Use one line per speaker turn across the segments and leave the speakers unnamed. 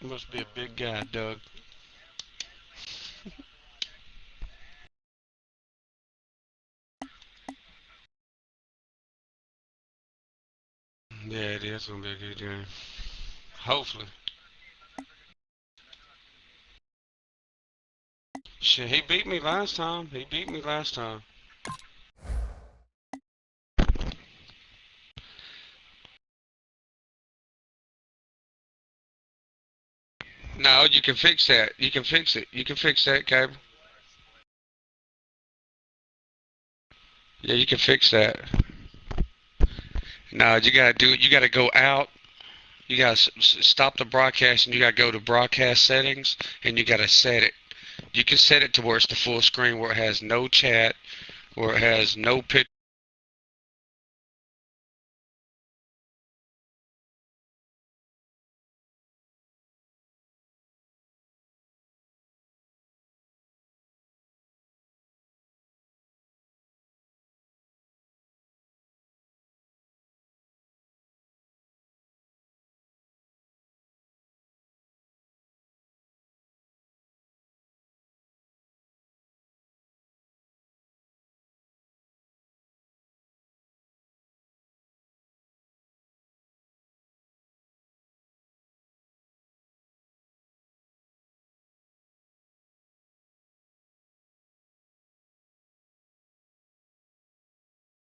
You must be a big guy, Doug. Yeah, it is gonna be a good game. Hopefully. Shit, he beat me last time. He beat me last time. No, you can fix that. You can fix it. You can fix that, Cable. Yeah, you can fix that. No, you gotta do. You gotta go out. You gotta stop the broadcast, and you gotta go to broadcast settings, and you gotta set it. You can set it to where it's the full screen, where it has no chat, where it has no picture.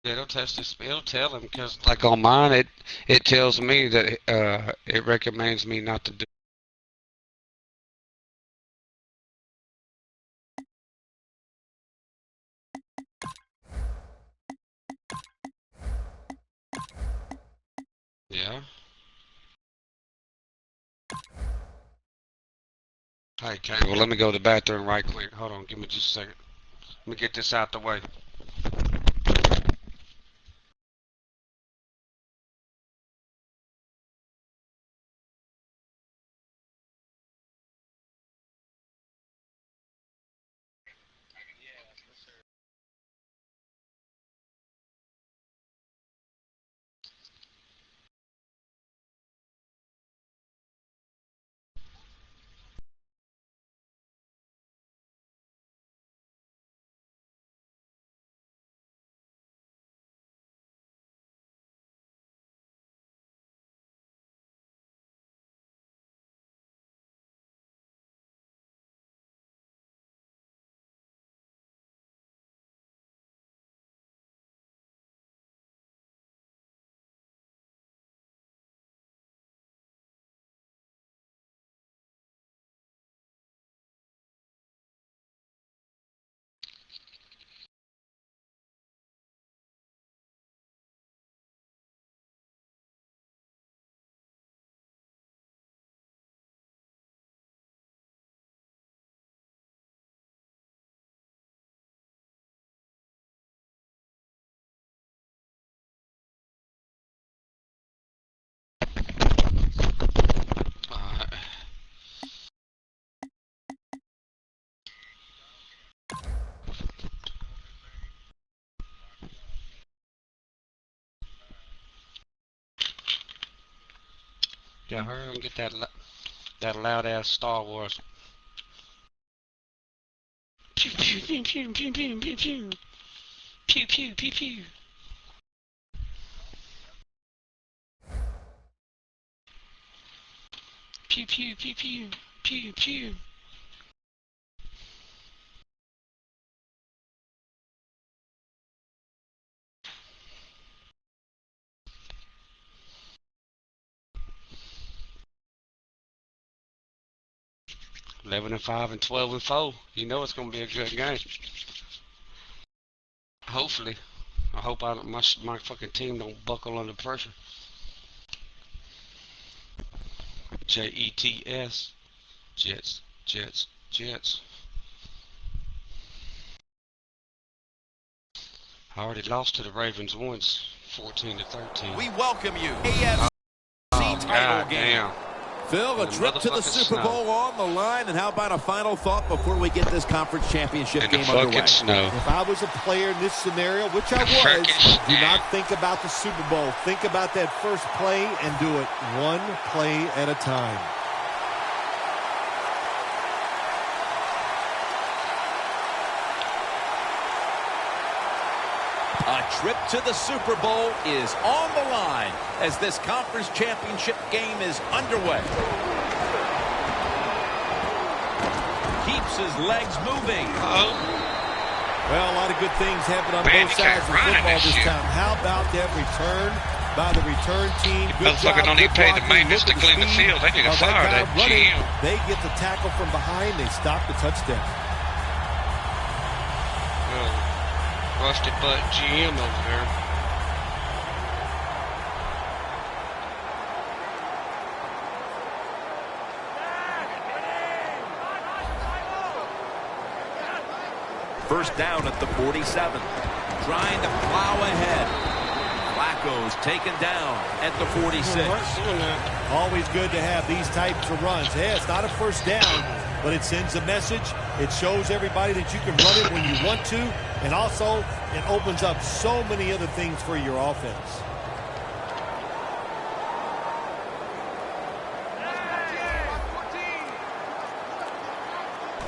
It'll test this. It'll tell him because, like on mine, it tells me that it recommends me not to do. Yeah. Hey, okay. Well, let me go to the bathroom right quick. Hold on. Give me just a second. Let me get this out the way. Alright. Yeah, hurry and get that loud ass Star Wars. Pew pew pew pew pew pew pew pew pew pew pew pew. Pew pew pew pew pew pew. 11-5 and 12-4. You know it's gonna be a good game. Hopefully. I hope my fucking team don't buckle under pressure. Jets, Jets, Jets, Jets. I already lost to the Ravens once, 14-13.
We welcome you. AFC title game.
Damn.
Phil, a trip to the Super Bowl on the line, and how about a final thought before we get this conference championship game underway?
Snow.
If I was a player in this scenario, which I was, do not think about the Super Bowl. Think about that first play and do it one play at a time.
trip to the Super Bowl is on the line as this conference championship game is underway. Keeps his legs moving.
Well, a lot of good things happen on both sides of football this time. How about that return by the return team? Good job.
Don't even pay the maintenance to clean the field. They need to fire that GM.
They get the tackle from behind. They stop the touchdown.
Rusty butt GM over there.
First down at the 47. Trying to plow ahead. Flacco's taken down at the 46.
Always good to have these types of runs. Hey, it's not a first down, but it sends a message. It shows everybody that you can run it when you want to. And also, it opens up so many other things for your offense.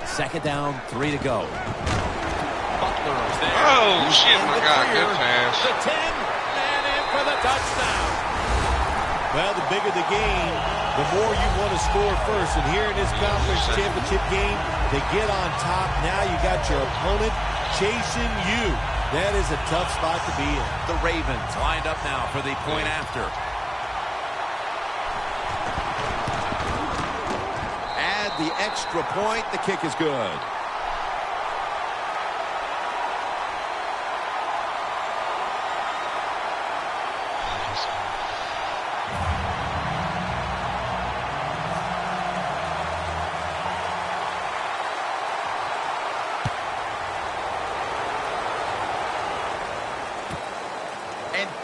Second down, 3 to go. Butler's there.
Oh, shit, my God, good pass.
The 10, and in for the touchdown.
Well, the bigger the game, the more you want to score first. And here in this conference championship game, they get on top. Now you got your opponent chasing you. That is a tough spot to be in.
The Ravens lined up now for the point after. Add the extra point. The kick is good.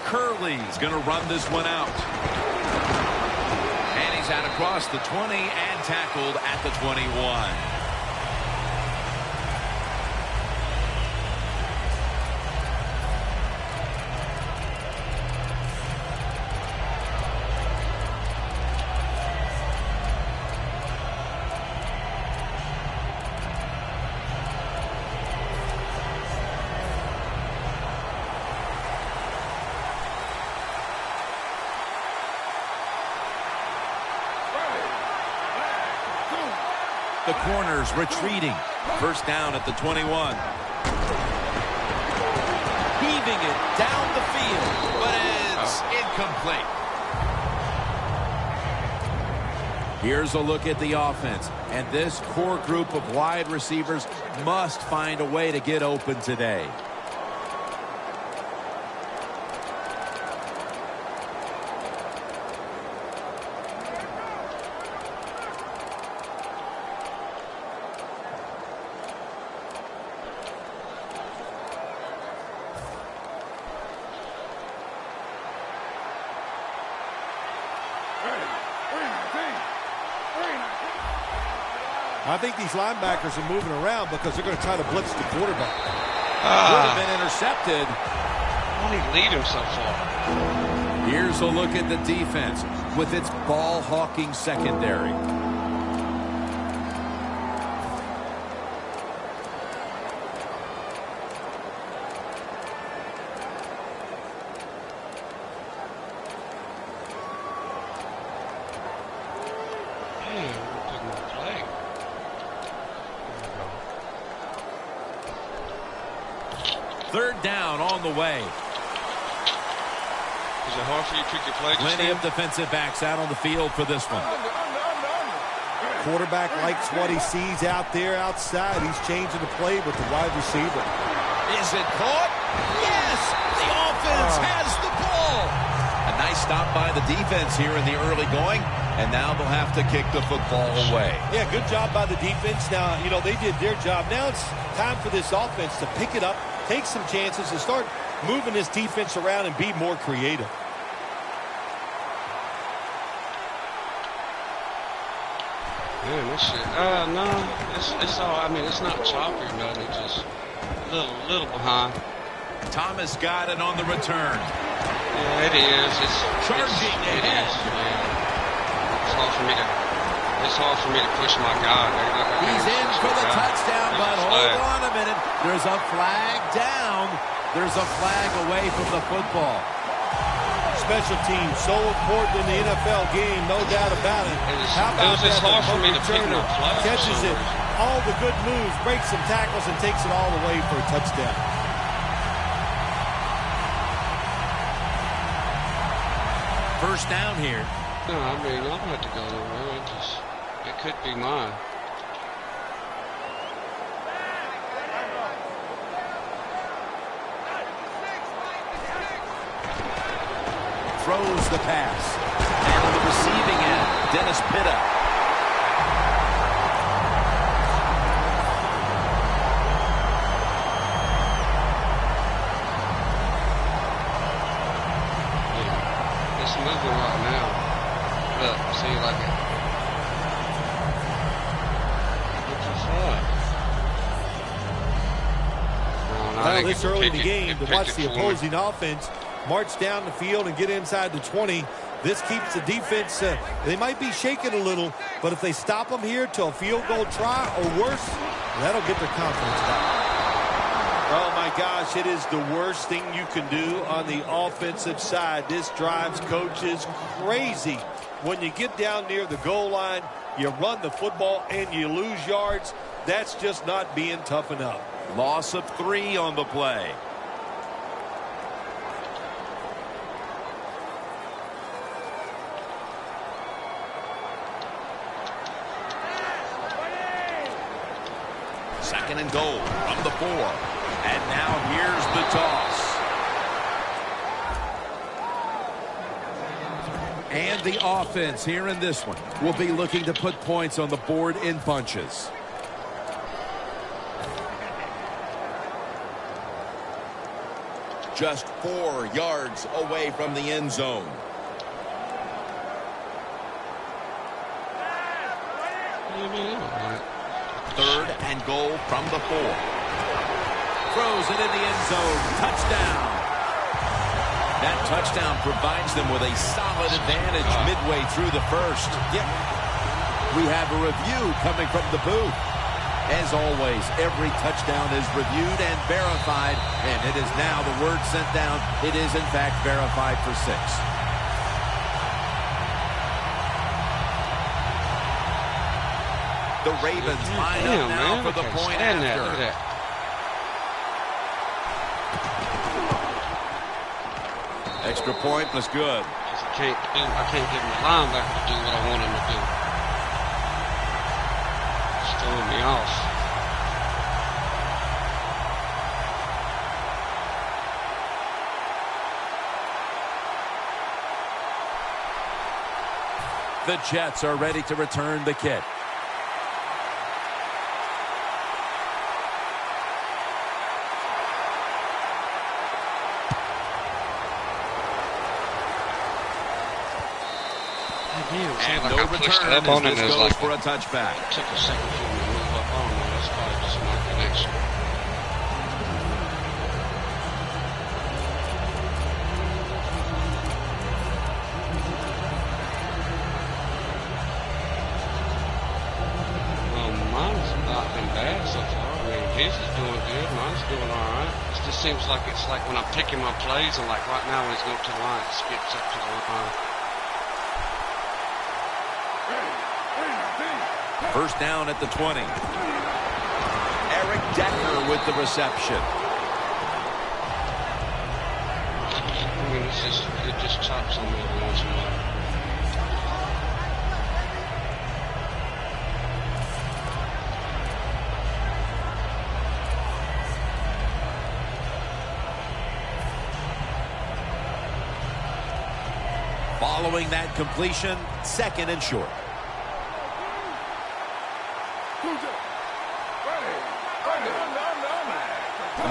Curley's going to run this one out. And he's out across the 20 and tackled at the 21. The corners retreating. First down at the 21. Heaving it down the field, but it's incomplete. Here's a look at the offense. And this core group of wide receivers must find a way to get open today.
I think these linebackers are moving around because they're going to try to blitz the quarterback.
Would have been intercepted.
Why did he lead him so far?
Here's a look at the defense with its ball-hawking secondary. Third down on the way.
Is it hard for you to pick your play?
Plenty of defensive backs out on the field for this one.
Quarterback likes what he sees out there outside. He's changing the play with the wide receiver.
Is it caught? Yes! The offense has the ball. A nice stop by the defense here in the early going. And now they'll have to kick the football away.
Yeah, good job by the defense. Now, you know, they did their job. Now it's time for this offense to pick it up, take some chances, and start moving this defense around and be more creative.
Man, this shit. No, it's all. I mean, it's not choppy or nothing. It's just a little behind.
Thomas got it on the return.
Yeah, it is. It's
charging ahead.
It's hard for me to push my guy.
He's in for the touchdown, but hold on a minute. There's a flag down. There's a flag away from the football.
Special teams, so important in the NFL game, no doubt about it. How about
it was just
that?
hard for me to pick
Returner
my play.
catches it, all the good moves, breaks some tackles, and takes it all the way for a touchdown.
First down here.
No, I mean, I'm going to have to go nowhere. It could be mine.
Throws the pass. And on the receiving end, Dennis Pitta.
It's moving right now. Look, see, like it. What the fuck? No,
Well, this early in the
it
game, to
picked
watch
it
the
for me.
opposing offense march down the field and get inside the 20. This keeps the defense, they might be shaking a little, but if they stop them here to a field goal try or worse, that'll get their confidence back. Oh, my gosh, it is the worst thing you can do on the offensive side. This drives coaches crazy. When you get down near the goal line, you run the football and you lose yards. That's just not being tough enough.
Loss of 3 on the play. Second and goal from the 4. And now here's the toss. And the offense here in this one will be looking to put points on the board in bunches. Just 4 yards away from the end zone. Third and goal from the 4. Throws it in the end zone. Touchdown. That touchdown provides them with a solid advantage midway through the first. Yep. We have a review coming from the booth. As always, every touchdown is reviewed and verified, and it is now the word sent down. It is, in fact, verified for 6. The Ravens line up now for the point after.
Look at that.
Extra point was good.
I can't get my linebacker to do what I want him to do. It's throwing me off.
The Jets are ready to return the kick. And
like
no
I pushed
return
up on
as
it,
this
it was
goes
like
for a touchback.
It took a second for me to move up on me. That's probably just my connection. Well, mine's not been bad so far. I mean, his is doing good. Mine's doing all right. It just seems like it's like when I'm picking my plays, and like right now when he's going to the line, it skips up to the line.
First down at the 20. Eric Decker with the reception.
I mean, it just chops on me every once in a while.
Following that completion, second and short.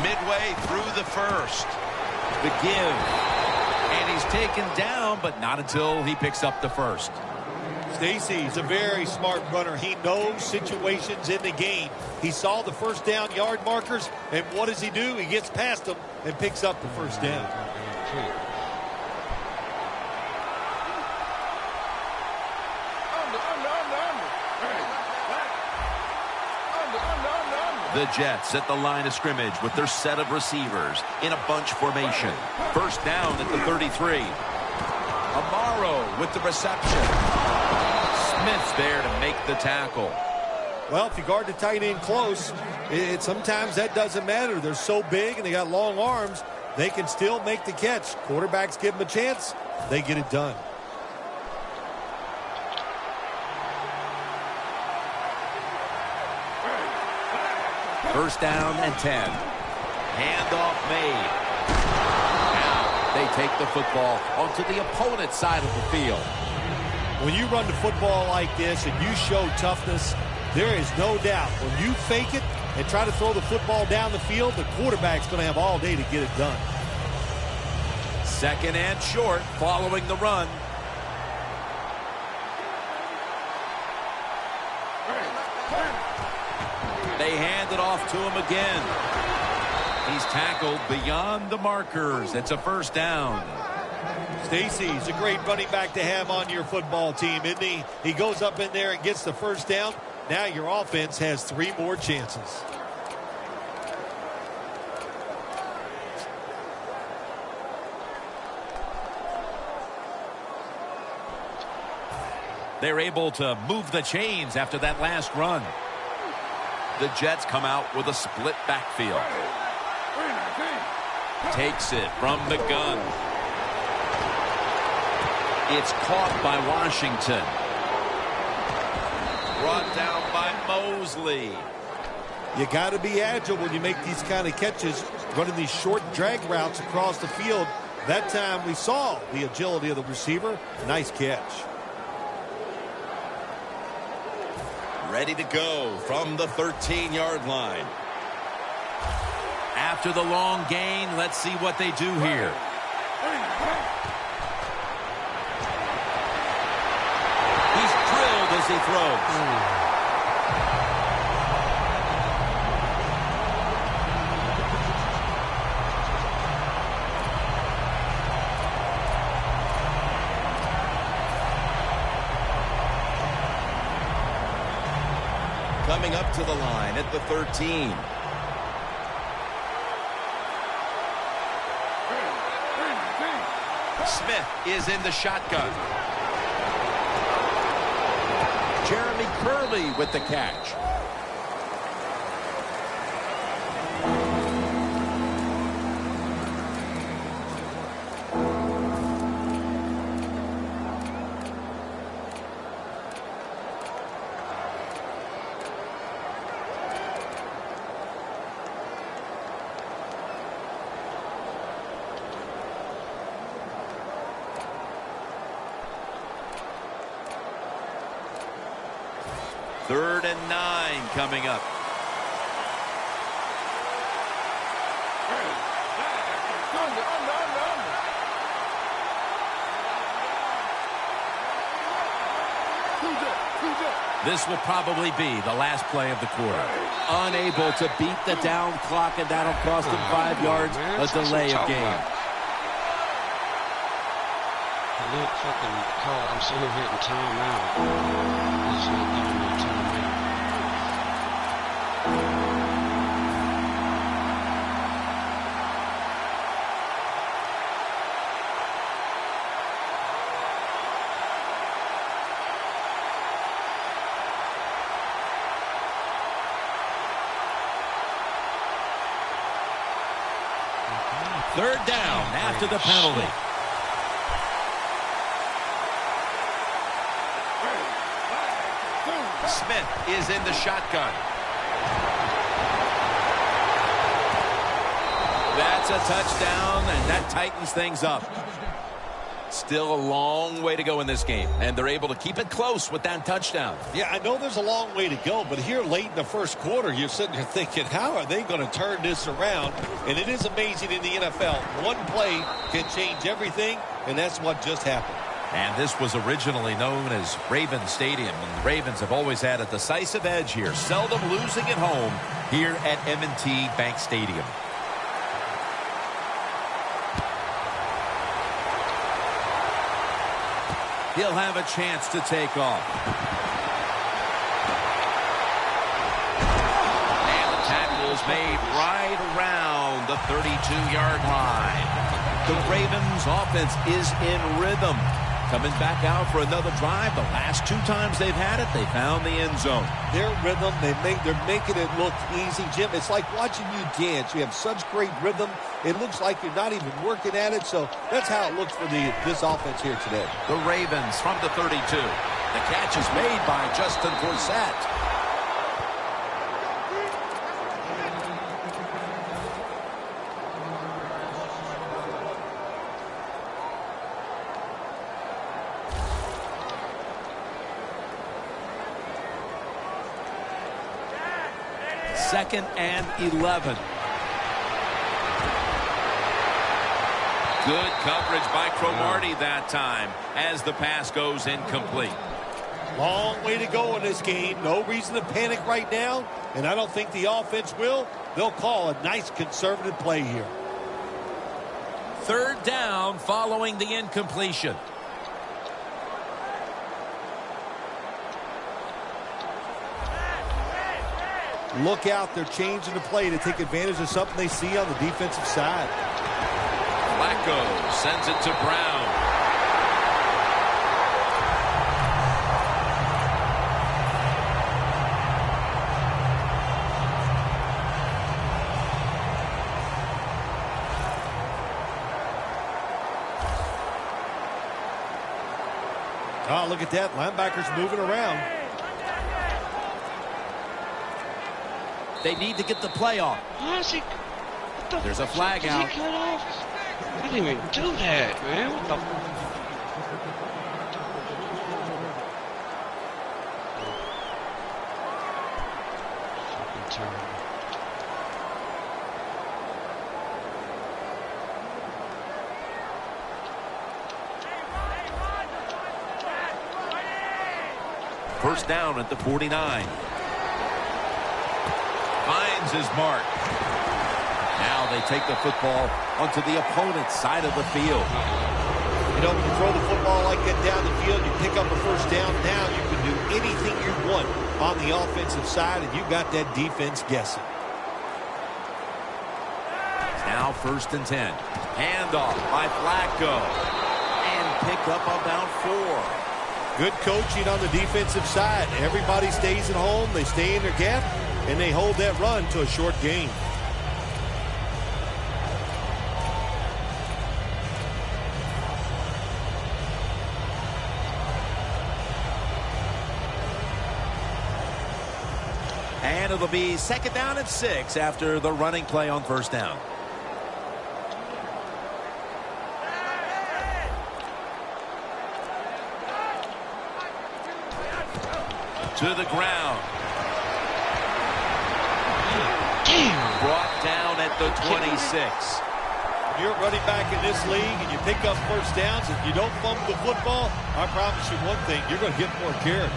Midway through the first. The give. And he's taken down, but not until he picks up the first.
Stacy's a very smart runner. He knows situations in the game. He saw the first down yard markers, and what does he do? He gets past them and picks up the first down.
The Jets at the line of scrimmage with their set of receivers in a bunch formation. First down at the 33. Amaro with the reception. Smith's there to make the tackle.
Well, if you guard the tight end close, sometimes that doesn't matter. They're so big and they got long arms, they can still make the catch. Quarterbacks give them a chance, they get it done.
First down and 10. Handoff made. Now they take the football onto the opponent's side of the field.
When you run the football like this and you show toughness, there is no doubt when you fake it and try to throw the football down the field, the quarterback's going to have all day to get it done.
Second and short following the run. They hand it off to him again. He's tackled beyond the markers. It's a first down.
Stacy's a great running back to have on your football team, isn't he? He goes up in there and gets the first down. Now your offense has 3 more chances.
They're able to move the chains after that last run. The Jets come out with a split backfield. Takes it from the gun. It's caught by Washington. Brought down by Mosley.
You got to be agile when you make these kind of catches, running these short drag routes across the field. That time we saw the agility of the receiver. Nice catch.
Ready to go from the 13-yard line. After the long gain, let's see what they do here. He's drilled as he throws. Coming up to the line at the 13. Smith is in the shotgun. Jeremy Curley with the catch. Third and 9 coming up. This will probably be the last play of the quarter. Unable to beat the down clock, and that'll cost him 5 yards, a delay of game.
I'm sitting here hitting timeout. It's not giving me timeout.
Third down after the penalty. Smith is in the shotgun. That's a touchdown, and that tightens things up. Still a long way to go in this game, and they're able to keep it close with that touchdown.
Yeah, I know there's a long way to go, but here late in the first quarter, you're sitting there thinking, how are they going to turn this around? And it is amazing in the NFL. One play can change everything, and that's what just happened.
And this was originally known as Ravens Stadium, and the Ravens have always had a decisive edge here, seldom losing at home here at M&T Bank Stadium. He'll have a chance to take off. And the tackle made right around the 32-yard line. The Ravens offense is in rhythm. Coming back out for another drive. The last 2 times they've had it, they found the end zone.
Their rhythm, they're making it look easy, Jim. It's like watching you dance. You have such great rhythm. It looks like you're not even working at it. So that's how it looks for this offense here today.
The Ravens from the 32. The catch is made by Justin Forsett. Second and 11. Good coverage by Cromartie that time as the pass goes incomplete.
Long way to go in this game. No reason to panic right now, and I don't think the offense will. They'll call a nice conservative play here.
Third down following the incompletion.
Look out, they're changing the play to take advantage of something they see on the defensive side.
Flacco sends it to Brown.
Oh, look at that. Linebackers moving around.
They need to get the play off. There's a flag out.
I didn't even do that, man. What the? Fucking terrible.
First down at the 49. Finds his mark. Now they take the football onto the opponent's side of the field.
You know, when you throw the football like that down the field, you pick up a first down. Now you can do anything you want on the offensive side, and you got that defense guessing.
Now first and 10. Handoff by Flacco. And picked up about 4.
Good coaching on the defensive side. Everybody stays at home. They stay in their gap, and they hold that run to a short gain.
And it'll be second down and 6 after the running play on first down. To the ground.
Damn.
Brought down at the 26.
You're running back in this league and you pick up first downs and you don't fumble the football, I promise you one thing, you're going to get more carries.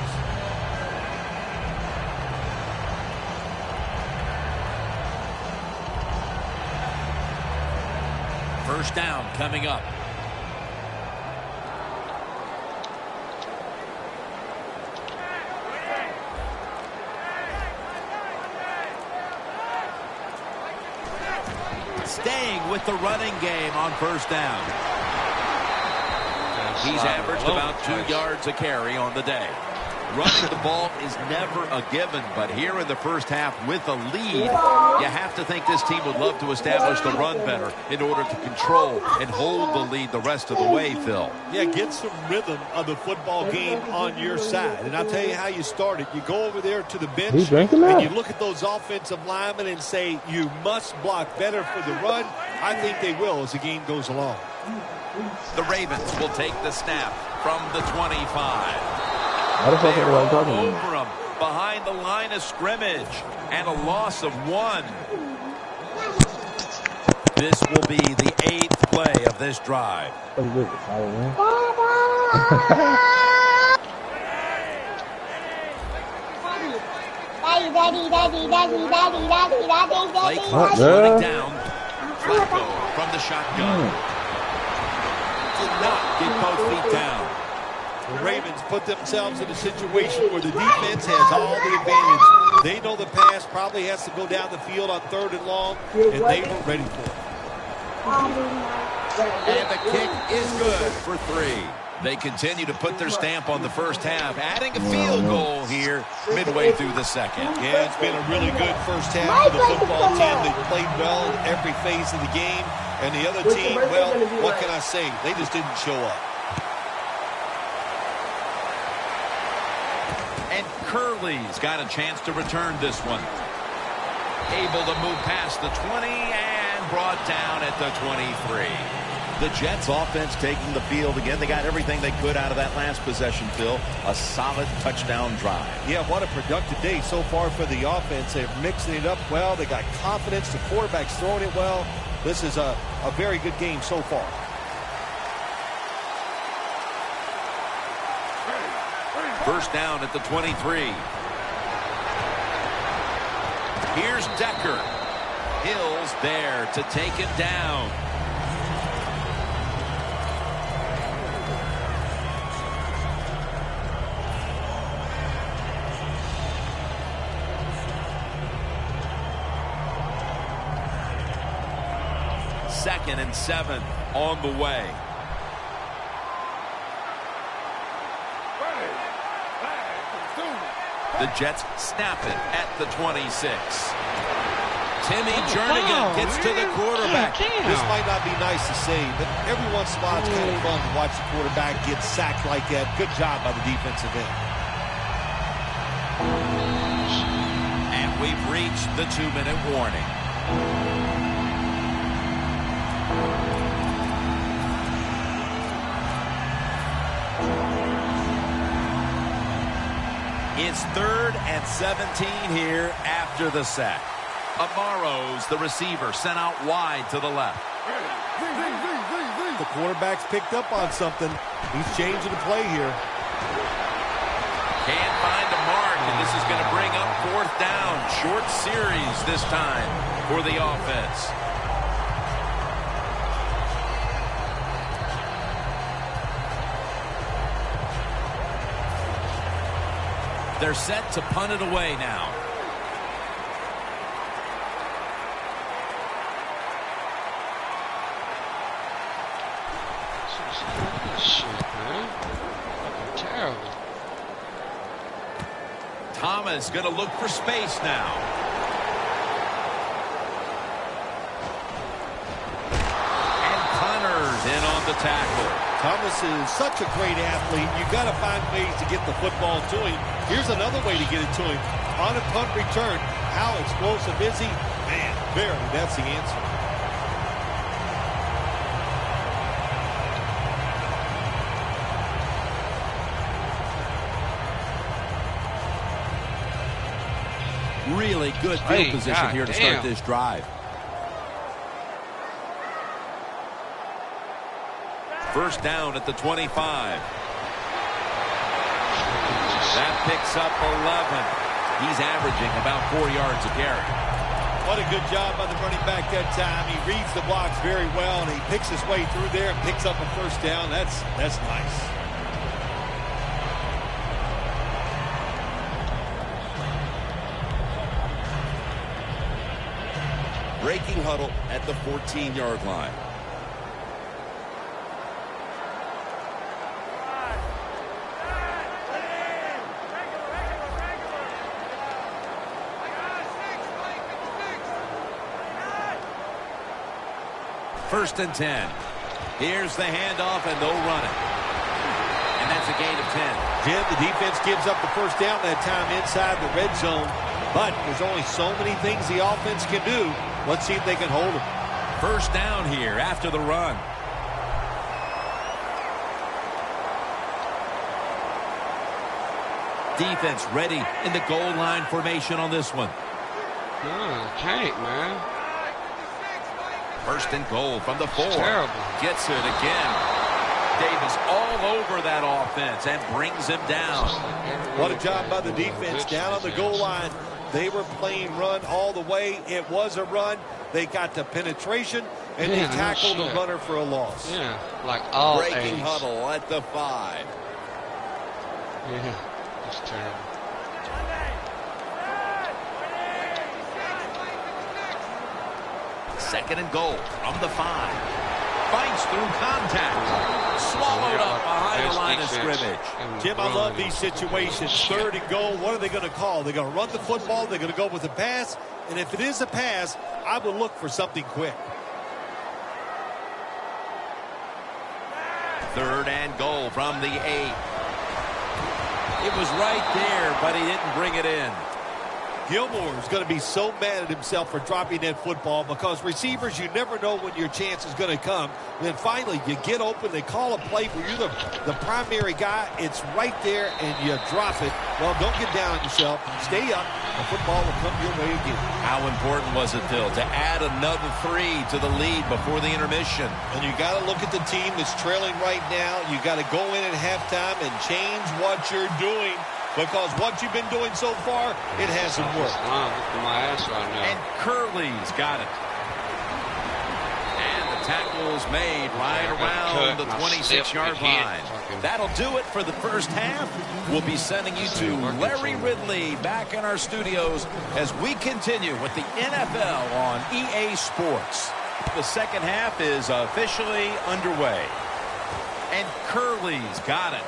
First down coming up. Staying with the running game on first down. He's averaged about 2 yards a carry on the day. Running the ball is never a given, but here in the first half with a lead, you have to think this team would love to establish the run better in order to control and hold the lead the rest of the way, Phil.
Yeah, get some rhythm of the football game on your side. And I'll tell you how you start it. You go over there to the bench and you look at those offensive linemen and say, you must block better for the run. I think they will as the game goes along.
The Ravens will take the snap from the 25.
How the fuck are they talking
over
about?
him behind the line of scrimmage and a loss of 1. This will be the 8th play of this drive. Play clock running down. Flacco from the shotgun. Did not get both feet down.
The Ravens put themselves in a situation where the defense has all the advantage They know the pass probably has to go down the field on 3rd and long, and they were ready for it.
And the kick is good for 3. They continue to put their stamp on the first half, adding a field goal here midway through the second.
Yeah, it's been a really good first half for the football team. They played well in every phase of the game. And the other team, well, what can I say? They just didn't show up.
And Curley's got a chance to return this one. Able to move past the 20 and brought down at the 23. The Jets offense taking the field again. They got everything they could out of that last possession, Phil. A solid touchdown drive.
Yeah, what a productive day so far for the offense. They're mixing it up well. They got confidence. The quarterback's throwing it well. This is a very good game so far.
First down at the 23. Here's Decker. Hill's there to take it down. Second and 7 on the way. The Jets snap it at the 26. Timmy Jernigan gets to the quarterback.
This might not be nice to say, but every once in a while it's kind of fun to watch the quarterback get sacked like that. Good job by the defensive end.
And we've reached the 2-minute warning. It's 3rd and 17 here after the sack. Amaro's the receiver, sent out wide to the left.
The quarterback's picked up on something. He's changing the play here.
Can't find a mark, and this is going to bring up 4th down. Short series this time for the offense. They're set to punt it away now.
Shit, man. Terrible.
Thomas going to look for space now. And Connor's in on the tackle.
Thomas is such a great athlete. You got to find ways to get the football to him. Here's another way to get it to him. On a punt return, how explosive is he? Man, barely. That's the answer.
Really good field position here to start this drive. First down at the 25. That picks up 11. He's averaging about 4 yards a carry.
What a good job by the running back that time. He reads the blocks very well, and he picks his way through there and picks up a first down. That's nice.
Breaking huddle at the 14-yard line. First and 10. Here's the handoff, and they'll run it. And that's a gain of 10.
Jim, the defense gives up the first down that time inside the red zone. But there's only so many things the offense can do. Let's see if they can hold them.
First down here after the run. Defense ready in the goal line formation on this one.
Oh, can't, man.
First and goal from the 4.
Terrible.
Gets it again. Davis all over that offense and brings him down.
What a job by the defense down on the goal line. They were playing run all the way. It was a run. They got the penetration, and they tackled the runner for a loss.
Yeah, like all
Breaking
A's.
huddle at the 5.
Yeah, it's terrible.
Second and goal from the 5. Fights through contact. Swallowed up behind the line of scrimmage.
Jim, I love these situations. Third and goal. What are they going to call? They're going to run the football. They're going to go with a pass. And if it is a pass, I would look for something quick.
Third and goal from the 8. It was right there, but he didn't bring it in.
Gilmore is going to be so mad at himself for dropping that football because receivers, you never know when your chance is going to come. And then finally, you get open, they call a play where you're the primary guy. It's right there, and you drop it. Well, don't get down on yourself. Stay up. The football will come your way again.
How important was it, Phil, to add another 3 to the lead before the intermission?
And you got to look at the team that's trailing right now. You got to go in at halftime and change what you're doing. Because what you've been doing so far, it hasn't worked.
My ass right now.
And Curley's got it. And the tackle's made right around the 26-yard line. That'll do it for the first half. We'll be sending you to Larry Ridley back in our studios as we continue with the NFL on EA Sports. The second half is officially underway. And Curley's got it.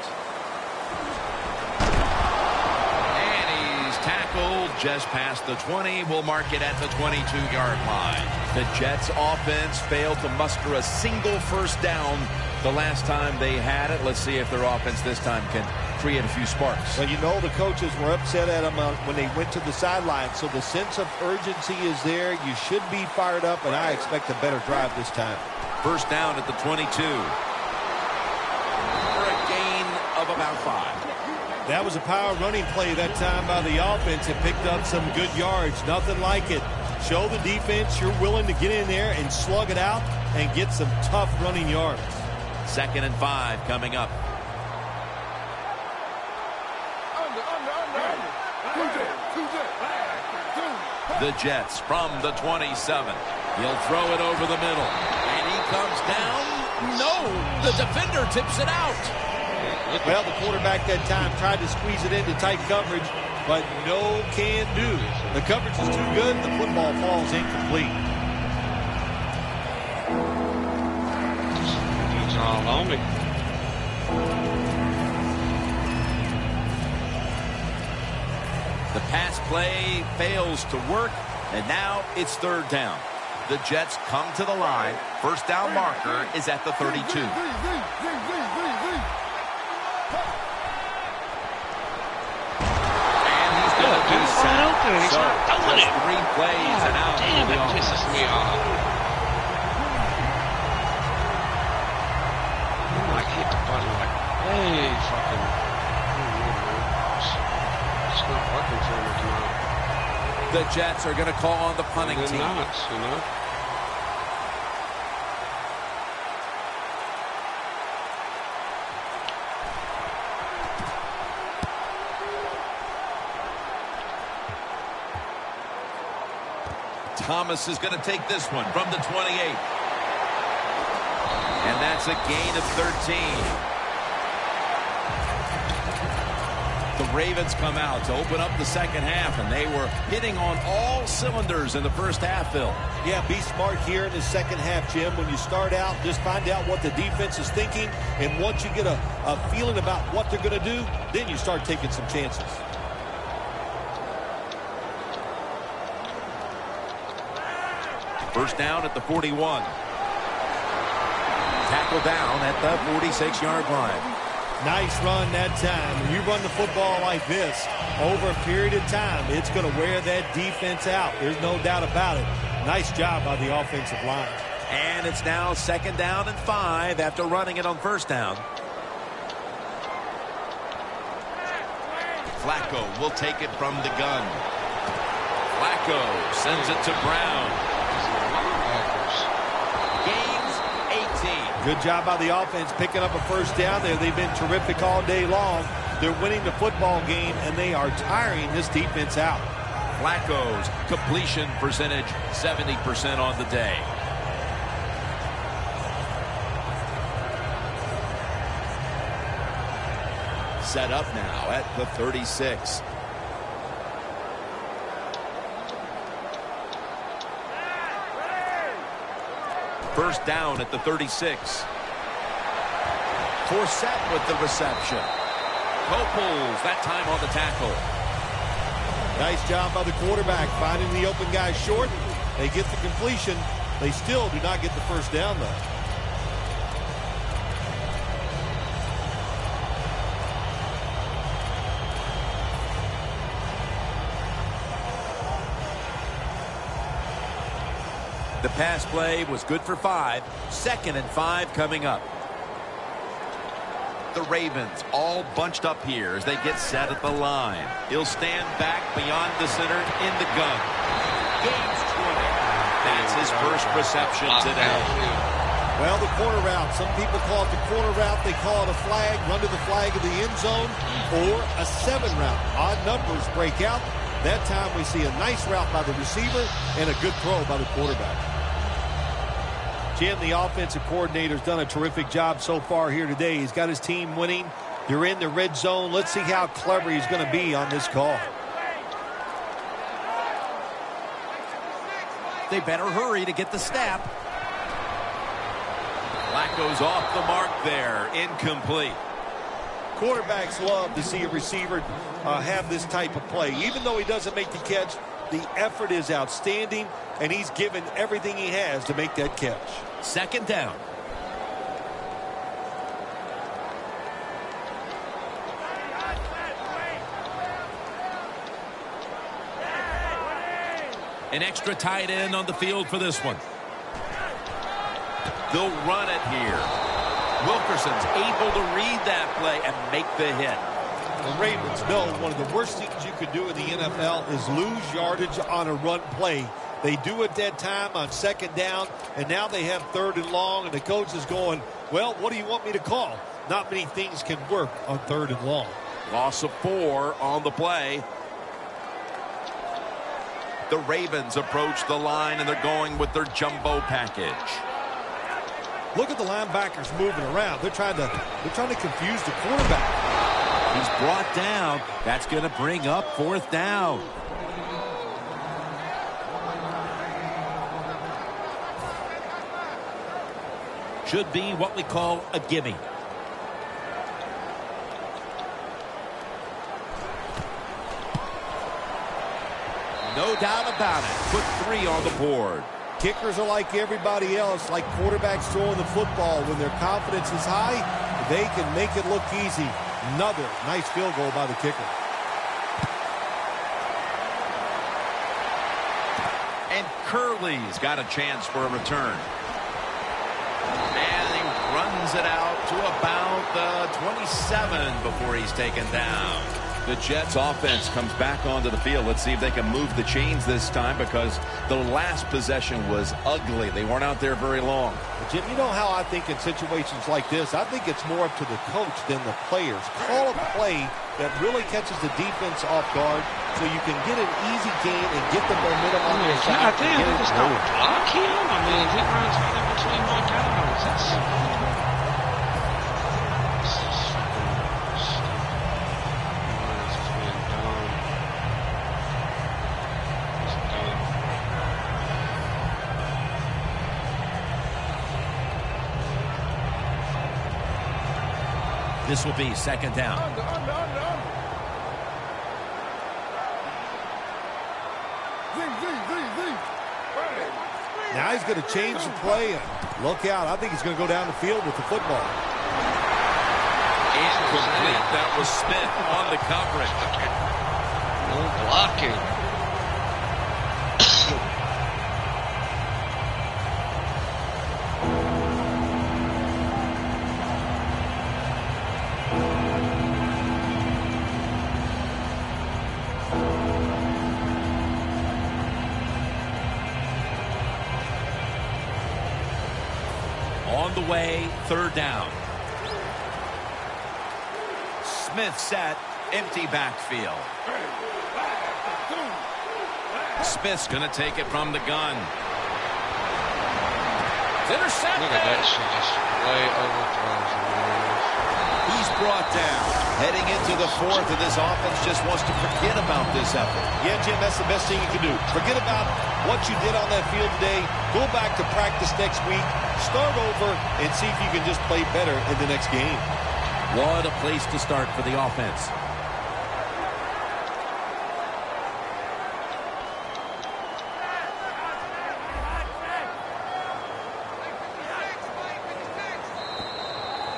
Tackled just past the 20. We'll mark it at the 22-yard line. The Jets offense failed to muster a single first down the last time they had it. Let's see if their offense this time can create a few sparks.
Well, you know the coaches were upset at them when they went to the sideline, so the sense of urgency is there. You should be fired up, and I expect a better drive this time.
First down at the 22. For a gain of about 5.
That was a power running play that time by the offense. It picked up some good yards. Nothing like it. Show the defense you're willing to get in there and slug it out and get some tough running yards.
Second and 5 coming up. The Jets from the 27. He'll throw it over the middle. And he comes down. No, the defender tips it out.
Well, the quarterback that time tried to squeeze it into tight coverage, but no can do. The coverage is too good. The football falls incomplete.
It's all on me.
The pass play fails to work, and now it's third down. The Jets come to the line. First down marker is at the 32.
He's
So,
not doing
just
it.
3 plays and out.
Damn, it pisses me off. I hit the button like, hey, fucking. It's not working for me tonight.
The Jets are going to call on the punting
They're
team.
not, you know.
Thomas is going to take this one from the 28. And that's a gain of 13. The Ravens come out to open up the second half, and they were hitting on all cylinders in the first half, Phil.
Yeah, be smart here in the second half, Jim. When you start out, just find out what the defense is thinking, and once you get a feeling about what they're going to do, then you start taking some chances.
First down at the 41. Tackle down at the 46-yard line.
Nice run that time. When you run the football like this over a period of time, it's going to wear that defense out. There's no doubt about it. Nice job by the offensive line.
And it's now second down and 5 after running it on first down. Flacco will take it from the gun. Flacco sends it to Brown. Gains 18.
Good job by the offense picking up a first down there. They've been terrific all day long. They're winning the football game, and they are tiring this defense out.
Flacco's completion percentage 70% on the day. Set up now at the 36. First down at the 36. Forsett with the reception. Copels, that time on the tackle.
Nice job by the quarterback finding the open guy short. They get the completion. They still do not get the first down, though.
The pass play was good for 5. 2nd and 5 coming up. The Ravens all bunched up here as they get set at the line. He'll stand back beyond the center in the gun. Gains 20. That's his first reception today.
Well, the corner route. Some people call it the corner route. They call it a flag. Run to the flag of the end zone. Or a 7 route. Odd numbers break out. That time we see a nice route by the receiver and a good throw by the quarterback. Jim, the offensive coordinator's done a terrific job so far here today. He's got his team winning. You're in the red zone. Let's see how clever he's going to be on this call.
They better hurry to get the snap. Flacco's off the mark there. Incomplete.
Quarterbacks love to see a receiver have this type of play. Even though he doesn't make the catch, the effort is outstanding, and he's given everything he has to make that catch.
2nd down. An extra tight end on the field for this one. They'll run it here. Wilkerson's able to read that play and make the hit.
The Ravens know one of the worst things you could do in the NFL is lose yardage on a run play. They do it that time on 2nd down, and now they have 3rd and long, and the coach is going, well, what do you want me to call? Not many things can work on 3rd and long.
Loss of 4 on the play. The Ravens approach the line, and they're going with their jumbo package.
Look at the linebackers moving around. They're trying to confuse the quarterback.
He's brought down. That's going to bring up 4th down. Should be what we call a gimme. No doubt about it. Put 3 on the board.
Kickers are like everybody else, like quarterbacks throwing the football. When their confidence is high, they can make it look easy. Another nice field goal by the kicker.
And Curley's got a chance for a return. And he runs it out to about the 27 before he's taken down. The Jets offense comes back onto the field. Let's see if they can move the chains this time, because the last possession was ugly. They weren't out there very long.
Jim, you know how I think in situations like this, I think it's more up to the coach than the players. Call a play that really catches the defense off guard so you can get an easy gain and get the momentum on your side.
I think they just don't block him. I mean, he runs right in between my guys. That's...
This will be 2nd down.
Now he's going to change the play and look out. I think he's going to go down the field with the football.
Incomplete. That was Smith on the coverage.
No blocking.
On the way, 3rd down. Smith set, empty backfield. Smith's going to take it from the gun. It's intercepted.
Look at that shit, just way overthrows him.
He's brought down. Heading into the fourth, and this offense just wants to forget about this effort.
Yeah, Jim, that's the best thing you can do. Forget about what you did on that field today. Go back to practice next week. Start over and see if you can just play better in the next game.
What a place to start for the offense.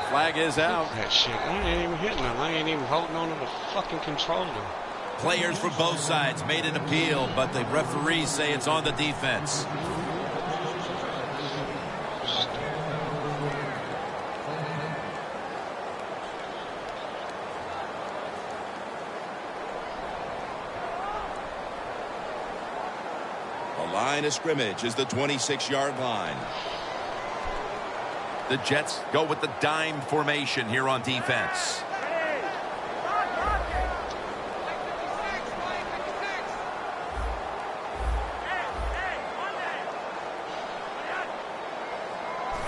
Flag is out.
That shit. I ain't even hitting them. I ain't even holding on to the fucking controller.
Players from both sides made an appeal, but the referees say it's on the defense.
The line of scrimmage is the 26-yard line.
The Jets go with the dime formation here on defense.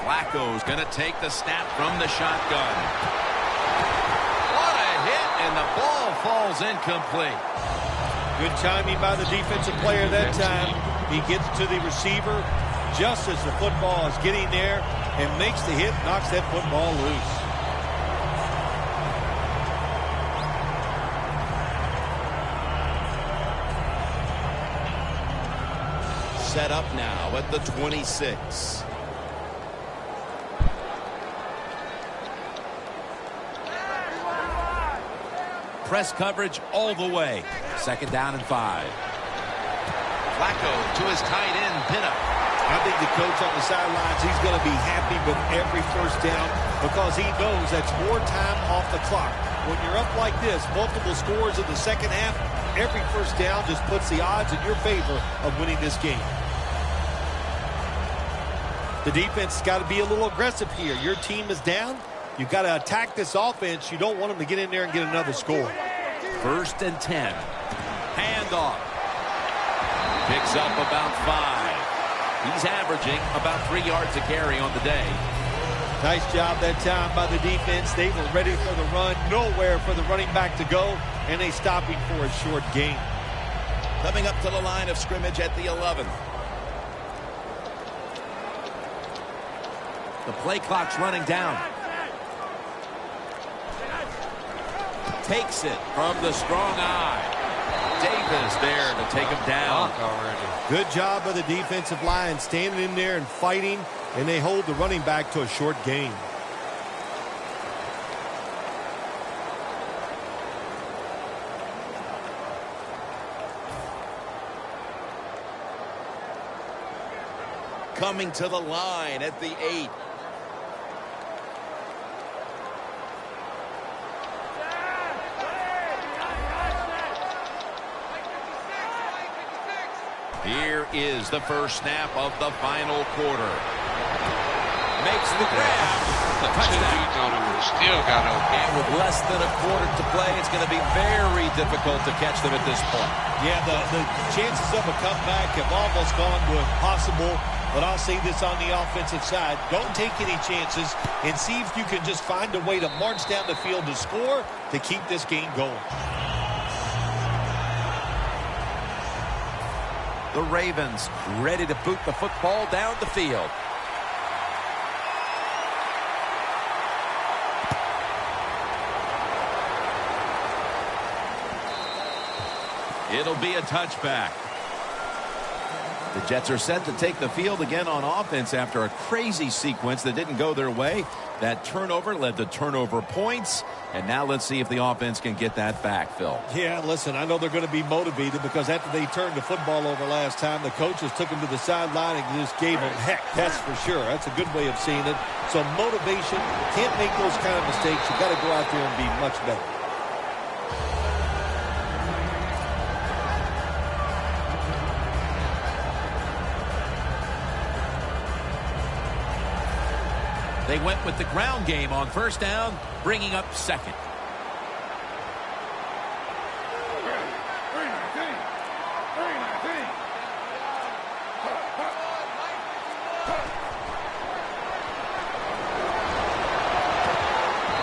Flacco's going to take the snap from the shotgun. What a hit, and the ball falls incomplete.
Good timing by the defensive player that time. He gets to the receiver just as the football is getting there and makes the hit, knocks that football loose.
Set up now at the 26.
Press coverage all the way. 2nd down and 5. Flacco to his tight end, Pinnock.
I think the coach on the sidelines, he's going to be happy with every first down because he knows that's more time off the clock. When you're up like this, multiple scores in the second half, every first down just puts the odds in your favor of winning this game. The defense has got to be a little aggressive here. Your team is down. You've got to attack this offense. You don't want them to get in there and get another score.
1st and 10. Handoff. Picks up about 5. He's averaging about 3 yards a carry on the day.
Nice job that time by the defense. They were ready for the run. Nowhere for the running back to go. And they stop him for a short gain.
Coming up to the line of scrimmage at the 11.
The play clock's running down. Takes it from the strong eye. Davis there to take him down.
Good job by the defensive line standing in there and fighting, and they hold the running back to a short gain.
Coming to the line at the 8.
Here is the first snap of the final quarter. Makes the grab. The touchdown.
Still got open.
And with less than a quarter to play, it's going to be very difficult to catch them at this point.
Yeah, the chances of a comeback have almost gone to impossible. But I'll say this on the offensive side. Don't take any chances and see if you can just find a way to march down the field to score to keep this game going.
The Ravens ready to boot the football down the field. It'll be a touchback. The Jets are set to take the field again on offense after a crazy sequence that didn't go their way. That turnover led to turnover points. And now let's see if the offense can get that back, Phil.
Yeah, listen, I know they're going to be motivated because after they turned the football over last time, the coaches took them to the sideline and just gave them heck. That's for sure. That's a good way of seeing it. So motivation, can't make those kind of mistakes. You've got to go out there and be much better.
They went with the ground game on first down, bringing up second.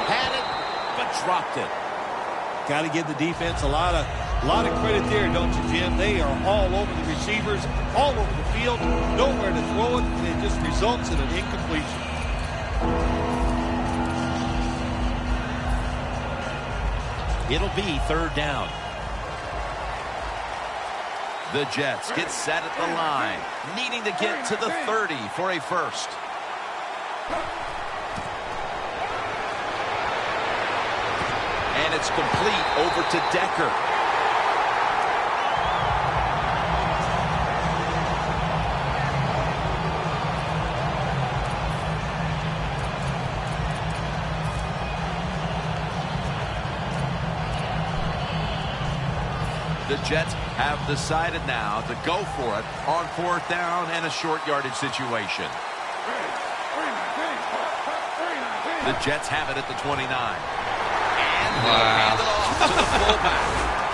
Had it, but dropped it.
Got to give the defense a lot of credit there, don't you, Jim? They are all over the receivers, all over the field, nowhere to throw it, and it just results in an incompletion.
It'll be 3rd down. The Jets get set at the line, needing to get to the 30 for a first. And it's complete over to Decker. The Jets have decided now to go for it on 4th down and a short yardage situation. The Jets have it at the 29. And they'll hand it off to the fullback.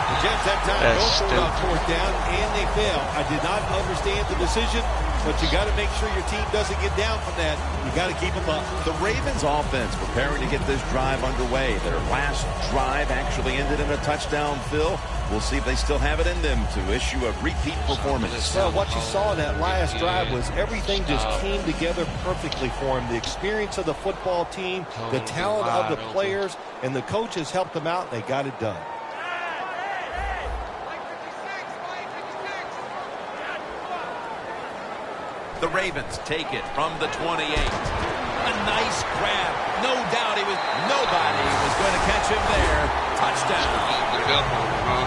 The Jets have time to go for it on 4th down, and they fail. I did not understand the decision, but you got to make sure your team doesn't get down from that. You got to keep them up.
The Ravens offense preparing to get this drive underway. Their last drive actually ended in a touchdown, Phil. We'll see if they still have it in them to issue a repeat performance.
Well, what you saw in that last drive was everything just came together perfectly for him. The experience of the football team, the talent of the players, and the coaches helped them out. They got it done.
The Ravens take it from the 28. A nice grab. No doubt nobody was going to catch him there. Touchdown.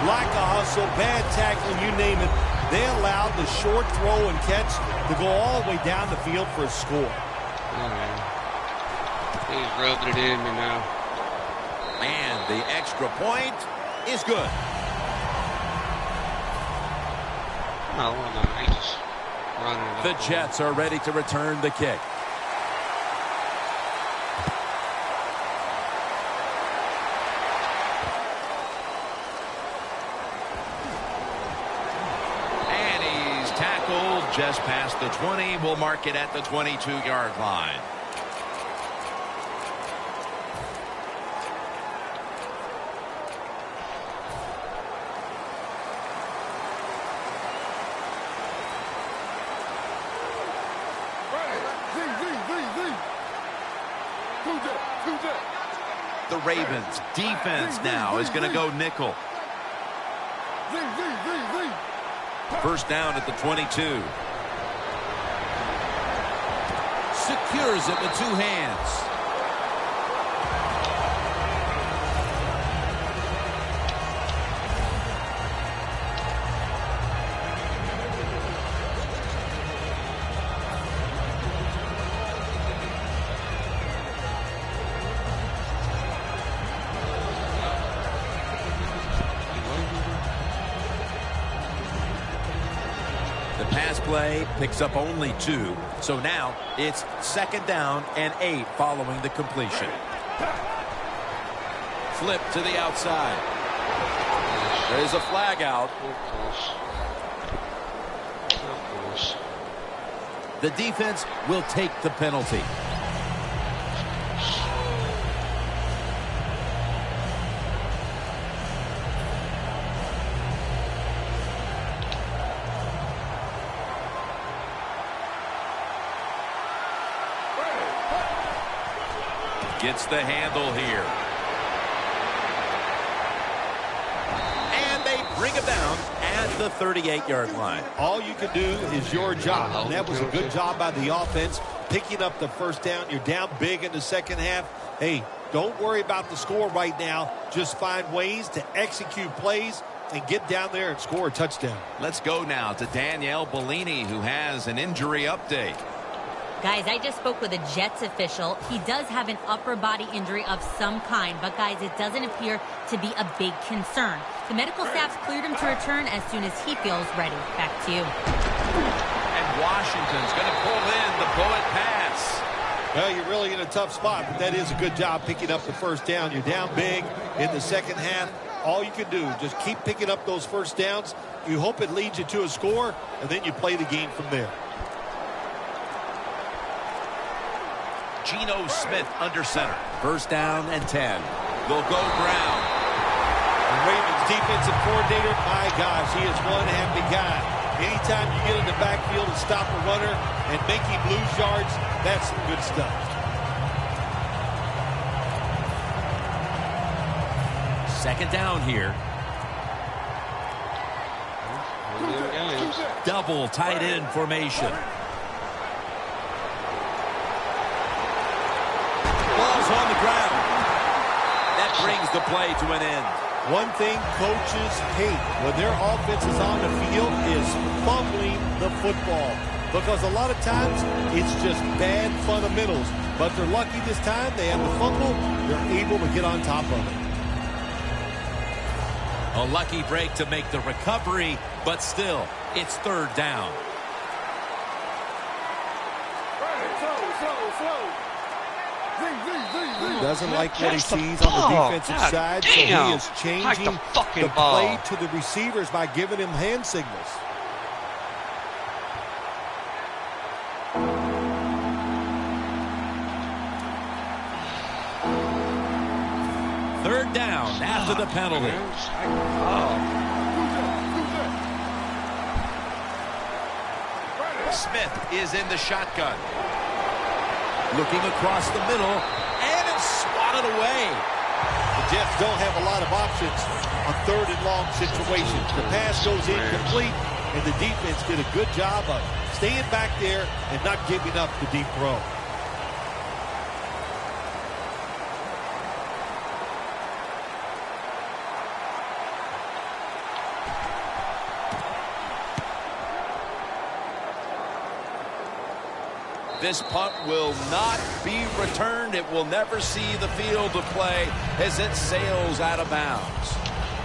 Like a hustle, bad tackling, you name it. They allowed the short throw and catch to go all the way down the field for a score.
He's rubbing it in me now.
And the extra point is good.
No, he's just running it.
The Jets are ready to return the kick. Just past the 20. We'll mark it at the 22-yard line. The Ravens defense now is going to go nickel. First down at the 22. Secures it with 2 hands. Play picks up only 2, so now it's 2nd down and 8 following the completion. Flip to the outside. There's a flag out.
Of course.
The defense will take the penalty. Gets the handle here. And they bring him down at the 38-yard line.
All you can do is your job. And that was a good job by the offense, picking up the first down. You're down big in the second half. Hey, don't worry about the score right now. Just find ways to execute plays and get down there and score a touchdown.
Let's go now to Danielle Bellini, who has an injury update.
Guys, I just spoke with a Jets official. He does have an upper body injury of some kind, but guys, it doesn't appear to be a big concern. The medical staff's cleared him to return as soon as he feels ready. Back to you.
And Washington's going to pull in the bullet pass.
Well, you're really in a tough spot, but that is a good job picking up the first down. You're down big in the second half. All you can do, just keep picking up those first downs. You hope it leads you to a score, and then you play the game from there.
Geno Smith under center. First down and 10. They'll go Brown.
defensive coordinator, my gosh, he is one happy guy. Anytime you get in the backfield and stop a runner and make him lose yards, that's some good stuff.
Second down here. Double tight end formation. Ball's on the ground. That brings the play to an end.
One thing coaches hate when their offense is on the field is fumbling the football. Because a lot of times, it's just bad fundamentals. But they're lucky this time. They have the fumble. They're able to get on top of it.
A lucky break to make the recovery, but still, it's third down.
Doesn't like what he sees on the defensive side, so he is changing the play to the receivers by giving him hand signals.
Third down after the penalty. Smith is in the shotgun. Looking across the middle, and it's swatted away.
The Jets don't have a lot of options on third and long situations. The pass goes incomplete, and the defense did a good job of staying back there and not giving up the deep throw.
This punt will not be returned. It will never see the field of play as it sails out of bounds.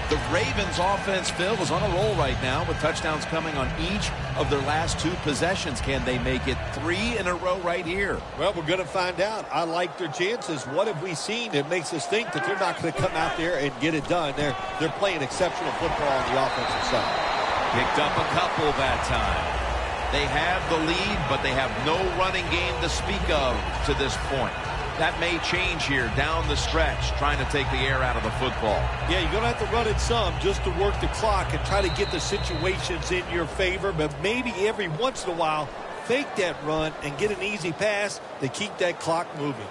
The Ravens offense, Phil, is on a roll right now with touchdowns coming on each of their last two possessions. Can they make it 3 in a row right here?
Well, we're going to find out. I like their chances. What have we seen that makes us think that they're not going to come out there and get it done? They're playing exceptional football on the offensive side.
Picked up a couple that time. They have the lead, but they have no running game to speak of to this point. That may change here down the stretch, trying to take the air out of the football.
Yeah, you're going to have to run it some just to work the clock and try to get the situations in your favor, but maybe every once in a while, fake that run and get an easy pass to keep that clock moving.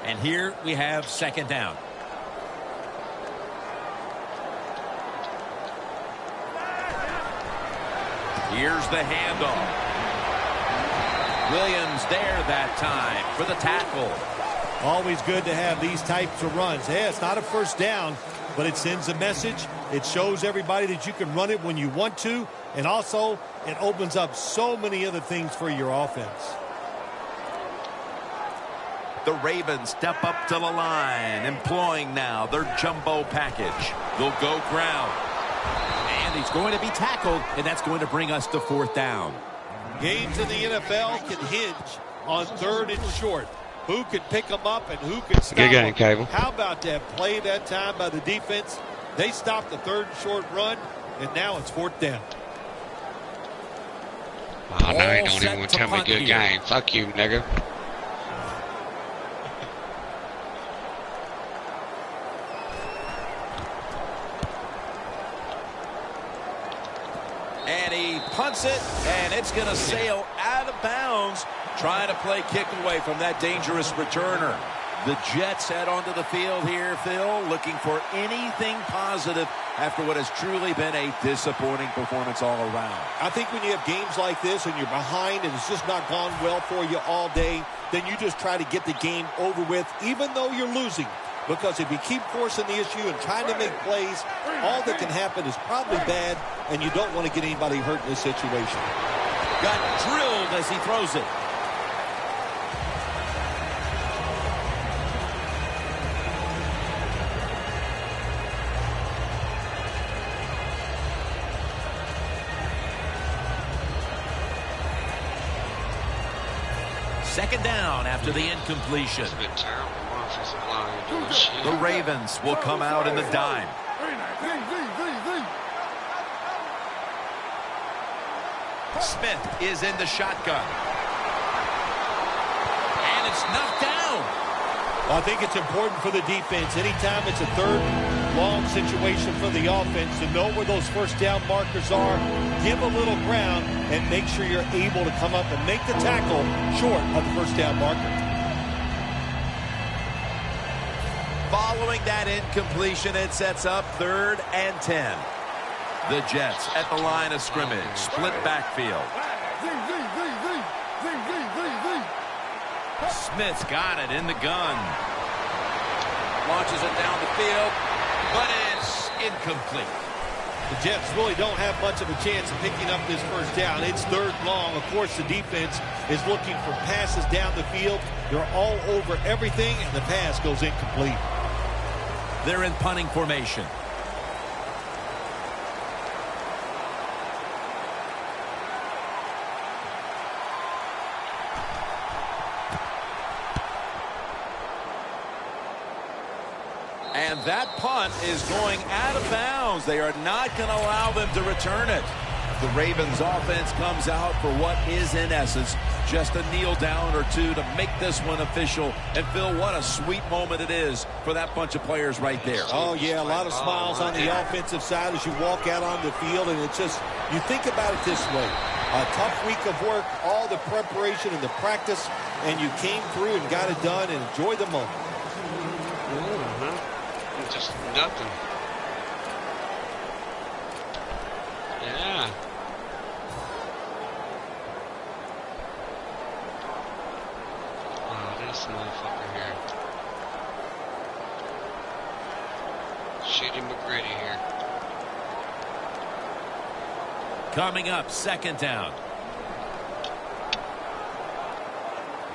And here we have second down. Here's the handoff. Williams there that time for the tackle.
Always good to have these types of runs. Yeah, it's not a first down, but it sends a message. It shows everybody that you can run it when you want to, and also it opens up so many other things for your offense.
The Ravens step up to the line, employing now their jumbo package. They'll go ground.
And he's going to be tackled, and that's going to bring us to fourth down.
Games in the NFL can hinge on third and short. Who can pick them up and who can stop
Good game,
them.
Cable.
How about that play that time by the defense? They stopped the third and short run, and now it's fourth down.
Oh, now you don't even want to tell me good game. Fuck you, nigga.
And he punts it, and it's going to sail out of bounds, trying to play kick away from that dangerous returner. The Jets head onto the field here, Phil, looking for anything positive after what has truly been a disappointing performance all around.
I think when you have games like this and you're behind and it's just not gone well for you all day, then you just try to get the game over with, even though you're losing. Because if you keep forcing the issue and trying to make plays, all that can happen is probably bad, and you don't want to get anybody hurt in this situation.
Got drilled as he throws it. Second down after the incompletion.
It's been terrible.
The Ravens will come out in the dime. Smith is in the shotgun.
And it's knocked down.
I think it's important for the defense. Anytime it's a third long situation for the offense to know where those first down markers are, give a little ground, and make sure you're able to come up and make the tackle short of the first down marker.
Following that incompletion, it sets up 3rd and 10. The Jets at the line of scrimmage. Split backfield. Smith's got it in the gun. Launches it down the field, but it's incomplete.
The Jets really don't have much of a chance of picking up this first down. It's 3rd long. Of course, the defense is looking for passes down the field. They're all over everything, and the pass goes incomplete.
They're in punting formation. And that punt is going out of bounds. They are not going to allow them to return it. The Ravens offense comes out for what is, in essence, just a kneel down or two to make this one official. And, Phil, what a sweet moment it is for that bunch of players right there.
Oh, yeah, a lot of smiles on the offensive side as you walk out on the field. And it's just, you think about it this way. A tough week of work, all the preparation and the practice, and you came through and got it done and enjoyed the moment.
Just nothing. Yeah. Oh, this motherfucker here. Shitty McGritty here.
Coming up, 2nd down.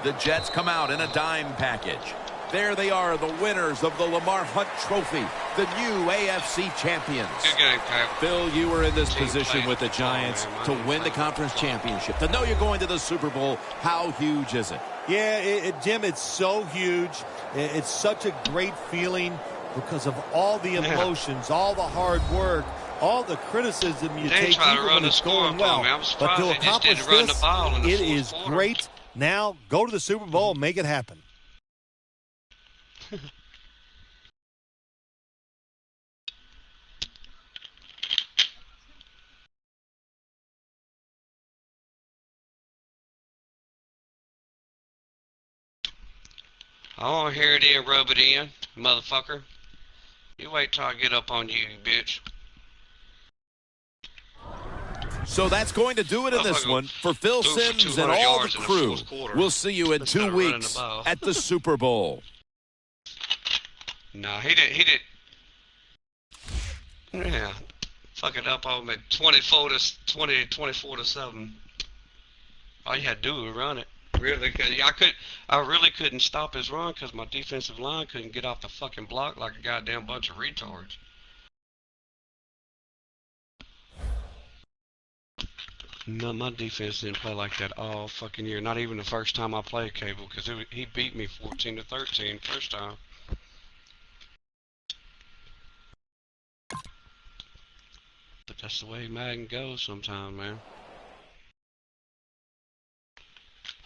The Jets come out in a dime package. There they are, the winners of the Lamar Hunt Trophy, the new AFC champions.
Good game, Kyle.
Phil, you were in this
Team
position
played
with the
football,
Giants
man.
to win the conference championship. To know you're going to the Super Bowl, how huge is it?
Yeah, Jim, it's so huge. It's such a great feeling because of all the emotions, all the hard work, all the criticism you take even when it's going well. But to accomplish this, it is great. Now, go to the Super Bowl and make it happen.
I want to hear it in, rub it in, motherfucker. You wait till I get up on you, bitch.
So that's going to do it in this one. For Phil Simms and all the crew, we'll see you in 2 weeks at the Super Bowl.
No, he did. Yeah. Fuck it up on me 24 to 7. All you had to do was run it. Really, cause I really couldn't stop his run because my defensive line couldn't get off the fucking block like a goddamn bunch of retards. No, my defense didn't play like that all fucking year. Not even the first time I played Cable, because he beat me 14-13 first time. But that's the way Madden goes sometimes, man.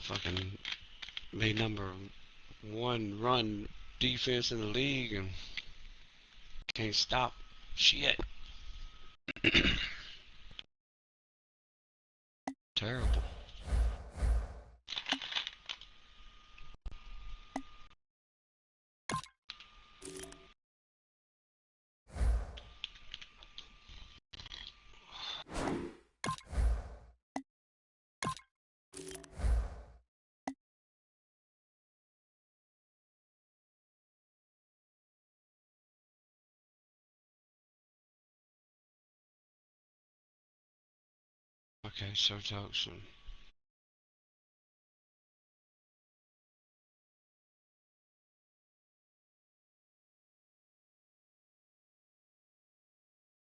Fucking me #1 run defense in the league and can't stop shit. Terrible. Okay, so talk soon.